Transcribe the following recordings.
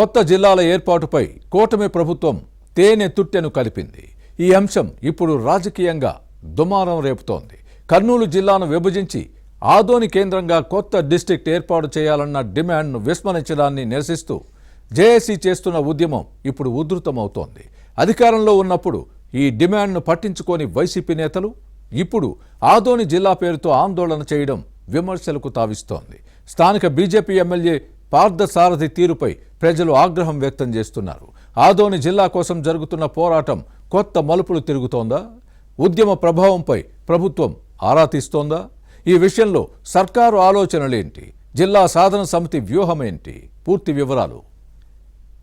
కొత్త జిల్లాల ఏర్పాటుపై కూటమి ప్రభుత్వం తేనె తుట్టెను కలిపింది. ఈ అంశం ఇప్పుడు రాజకీయంగా దుమారం రేపుతోంది. కర్నూలు జిల్లాను విభజించి ఆదోని కేంద్రంగా కొత్త డిస్ట్రిక్ట్ ఏర్పాటు చేయాలన్న డిమాండ్ను విస్మరించడాన్ని నిరసిస్తూ జేఏసీ చేస్తున్న ఉద్యమం ఇప్పుడు ఉధృతమవుతోంది. అధికారంలో ఉన్నప్పుడు ఈ డిమాండ్ను పట్టించుకోని వైసీపీ నేతలు ఇప్పుడు ఆదోని జిల్లా పేరుతో ఆందోళన చేయడం విమర్శలకు తావిస్తోంది. స్థానిక బీజేపీ ఎమ్మెల్యే పార్థసారథి తీరుపై ప్రజలు ఆగ్రహం వ్యక్తం చేస్తున్నారు. ఆదోని జిల్లా కోసం జరుగుతున్న పోరాటం కొత్త మలుపులు తిరుగుతోందా? ఉద్యమ ప్రభావంపై ప్రభుత్వం ఆరా తీస్తోందా? ఈ విషయంలో సర్కారు ఆలోచనలేంటి? జిల్లా సాధన సమితి వ్యూహమేంటి? పూర్తి వివరాలు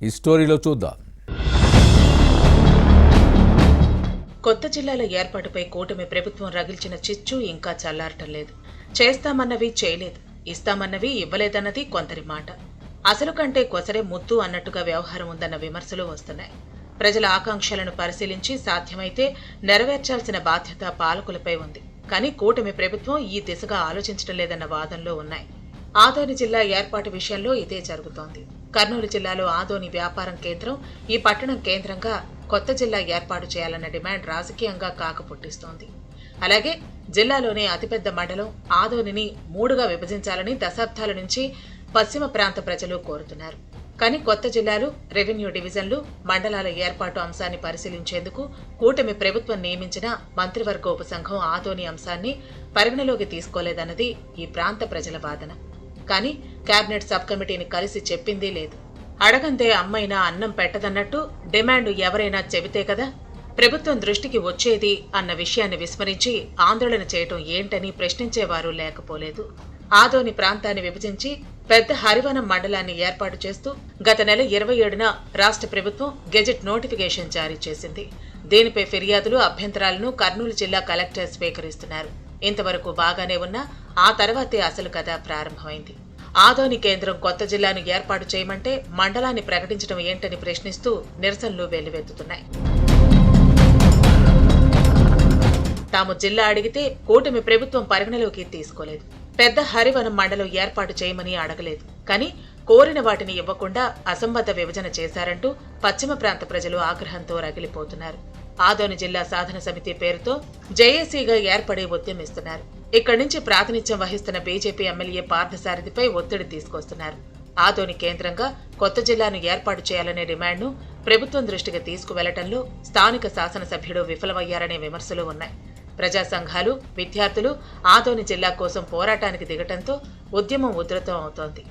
ఈ స్టోరీలో చూద్దాం. కొత్త జిల్లాల ఏర్పాటుపై కూటమి ప్రభుత్వం రగిల్చిన చిచ్చు ఇంకా చల్లారటం లేదు. చేస్తామన్నవి చేయలేదు, ఇస్తామన్నవి ఇవ్వలేదన్నది కొందరి మాట. అసలు కంటే కొసరే ముద్దు అన్నట్టుగా వ్యవహారం ఉందన్న విమర్శలు వస్తున్నాయి. ప్రజల ఆకాంక్షలను పరిశీలించి సాధ్యమైతే నెరవేర్చాల్సిన బాధ్యత పాలకులపై ఉంది. కానీ కూటమి ప్రభుత్వం ఈ దిశగా ఆలోచించడం లేదన్న వాదనలో ఉన్నాయి. ఆదోని జిల్లా ఏర్పాటు విషయంలో ఇదే జరుగుతోంది. కర్నూలు జిల్లాలో ఆదోని వ్యాపారం కేంద్రం, ఈ పట్టణం కేంద్రంగా కొత్త జిల్లా ఏర్పాటు చేయాలన్న డిమాండ్ రాజకీయంగా కాకపుట్టిస్తోంది. అలాగే జిల్లాలోనే అతిపెద్ద మండలం ఆదోనిని 3గా విభజించాలని దశాబ్దాల నుంచి పశ్చిమ ప్రాంత ప్రజలు కోరుతున్నారు. కానీ కొత్త జిల్లాలు, రెవెన్యూ డివిజన్లు, మండలాల ఏర్పాటు అంశాన్ని పరిశీలించేందుకు కూటమి ప్రభుత్వం నియమించిన మంత్రివర్గ ఉపసంఘం ఆదోని అంశాన్ని పరిగణలోకి తీసుకోలేదన్నది ఈ ప్రాంత ప్రజల వాదన. కానీ కేబినెట్ సబ్ కమిటీని కలిసి చెప్పిందీ లేదు. అడగందే అమ్మైనా అన్నం పెట్టదన్నట్టు డిమాండ్ ఎవరైనా చెబితే కదా ప్రభుత్వం దృష్టికి వచ్చేది అన్న విషయాన్ని విస్మరించి ఆందోళన చేయటం ఏంటని ప్రశ్నించేవారు లేకపోలేదు. ఆదోని ప్రాంతాన్ని విభజించి పెద్ద హరివనం మండలాన్ని ఏర్పాటు చేస్తూ గత నెల 27న రాష్ట్ర ప్రభుత్వం గెజెట్ నోటిఫికేషన్ జారీ చేసింది. దీనిపై ఫిర్యాదులు, అభ్యంతరాలను కర్నూలు జిల్లా కలెక్టర్ స్వీకరిస్తున్నారు. ఇంతవరకు బాగానే ఉన్నా ఆ తర్వాతే అసలు కథ ప్రారంభమైంది. ఆదోని కేంద్రం కొత్త జిల్లాను ఏర్పాటు చేయమంటే మండలాన్ని ప్రకటించడం ఏంటని ప్రశ్నిస్తూ నిరసనలు వెల్లువెత్తుతున్నాయి. తాము జిల్లా అడిగితే కూటమి ప్రభుత్వం పరిగణలోకి తీసుకోలేదు. పెద్ద హరివనం మండలం ఏర్పాటు చేయమని అడగలేదు. కానీ కోరిన వాటిని ఇవ్వకుండా అసంబద్ధ విభజన చేశారంటూ పశ్చిమ ప్రాంత ప్రజలు ఆగ్రహంతో రగిలిపోతున్నారు. ఆదోని జిల్లా సాధన సమితి పేరుతో జేఏసీగా ఏర్పడి ఉద్యమిస్తున్నారు. ఇక్కడి నుంచి ప్రాతినిధ్యం వహిస్తున్న బీజేపీ ఎమ్మెల్యే పార్థసారథిపై ఒత్తిడి తీసుకొస్తున్నారు. ఆదోని కేంద్రంగా కొత్త జిల్లాను ఏర్పాటు చేయాలనే డిమాండ్ను ప్రభుత్వం దృష్టికి తీసుకువెళ్లటంలో స్థానిక శాసనసభ్యుడు విఫలమయ్యారనే విమర్శలు ఉన్నాయి. ప్రజా సంఘాలు, విద్యార్థులు ఆదోని జిల్లా కోసం పోరాటానికి దిగటంతో ఉద్యమం ఉధృతం అవుతోంది.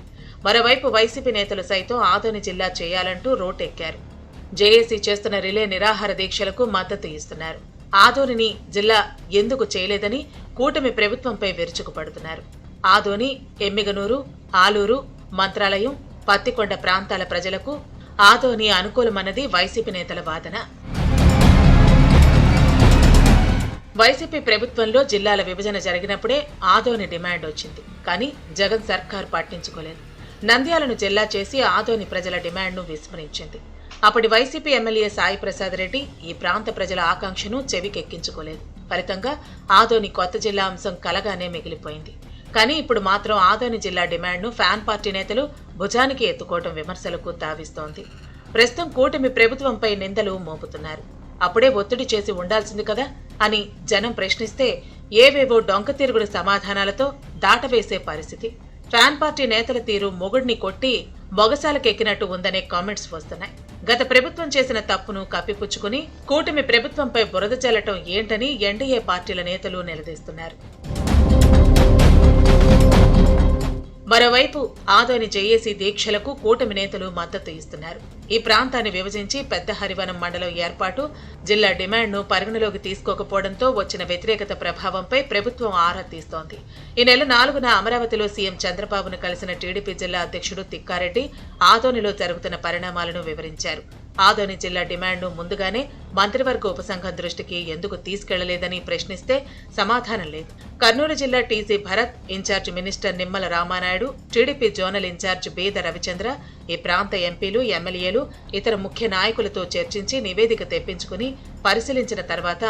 మరోవైపు వైసీపీ నేతలు సైతం ఆదోని జిల్లా చేయాలంటూ రోడ్డెక్కారు. జేఏసీ చేస్తున్న రిలే నిరాహార దీక్షలకు మద్దతు ఇస్తున్నారు. ఆదోనిని జిల్లా ఎందుకు చేయలేదని కూటమి ప్రభుత్వంపై విరుచుకుపడుతున్నారు. ఆదోని, ఎమ్మిగనూరు, ఆలూరు, మంత్రాలయం, పత్తికొండ ప్రాంతాల ప్రజలకు ఆదోని అనుకూలమన్నది వైసీపీ నేతల వాదన. వైసీపీ ప్రభుత్వంలో జిల్లాల విభజన జరిగినప్పుడే ఆదోని డిమాండ్ వచ్చింది. కానీ జగన్ సర్కార్ పట్టించుకోలేదు. నంద్యాలను జిల్లా చేసి ఆదోని ప్రజల డిమాండ్ను విస్మరించింది. అప్పటి వైసీపీ ఎమ్మెల్యే సాయి ప్రసాద్ రెడ్డి ఈ ప్రాంత ప్రజల ఆకాంక్షను చెవికెక్కించుకోలేదు. ఫలితంగా ఆదోని కొత్త జిల్లా అంశం కలగానే మిగిలిపోయింది. కానీ ఇప్పుడు మాత్రం ఆదోని జిల్లా డిమాండ్ను ఫ్యాన్ పార్టీ నేతలు భుజానికి ఎత్తుకోవడం విమర్శలకు తావిస్తోంది. ప్రస్తుతం కూటమి ప్రభుత్వంపై నిందలు మోపుతున్నారు. అప్పుడే ఒత్తిడి చేసి ఉండాల్సింది కదా అని జనం ప్రశ్నిస్తే ఏవేవో డొంక తిరుగుడు సమాధానాలతో దాటవేసే పరిస్థితి. ఫ్యాన్ పార్టీ నేతల తీరు మొగుడిని కొట్టి మొగసాలకెక్కినట్టు ఉందనే కామెంట్స్ వస్తున్నాయి. గత ప్రభుత్వం చేసిన తప్పును కప్పిపుచ్చుకుని కూటమి ప్రభుత్వంపై బురద చల్లటం ఏంటని ఎన్డీఏ పార్టీల నేతలు నిలదీస్తున్నారు. మరోవైపు ఆదోని జేఏసీ దీక్షలకు కూటమి నేతలు మద్దతు ఇస్తున్నారు. ఈ ప్రాంతాన్ని విభజించి పెద్ద హరివనం మండలం ఏర్పాటు జిల్లా డిమాండ్ను పరిగణలోకి తీసుకోకపోవడంతో వచ్చిన వ్యతిరేకత ప్రభావంపై ప్రభుత్వం ఆరా తీస్తోంది. ఈ నెల 4న అమరావతిలో సీఎం చంద్రబాబును కలిసిన టీడీపీ జిల్లా అధ్యక్షుడు తిక్కారెడ్డి ఆదోనిలో జరుగుతున్న పరిణామాలను వివరించారు. ఆదోని జిల్లా డిమాండ్ను ముందుగానే మంత్రివర్గ ఉపసంఘం దృష్టికి ఎందుకు తీసుకెళ్లలేదని ప్రశ్నిస్తే సమాధానం లేదు. కర్నూలు జిల్లా TC Bharat, incharge minister Nimmala Ramanaidu, TDP zonal incharge Beeda Ravichandra, ఈ ప్రాంత ఎంపీలు, ఎమ్మెల్యేలు, ఇతర ముఖ్య నాయకులతో చర్చించి నివేదిక తెప్పించుకుని పరిశీలించిన తర్వాత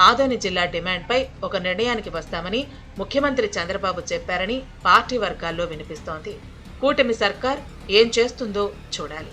ఆదోని జిల్లా డిమాండ్పై ఒక నిర్ణయానికి వస్తామని ముఖ్యమంత్రి చంద్రబాబు చెప్పారని పార్టీ వర్గాల్లో వినిపిస్తోంది. కూటమి సర్కార్ ఏం చేస్తుందో చూడాలి.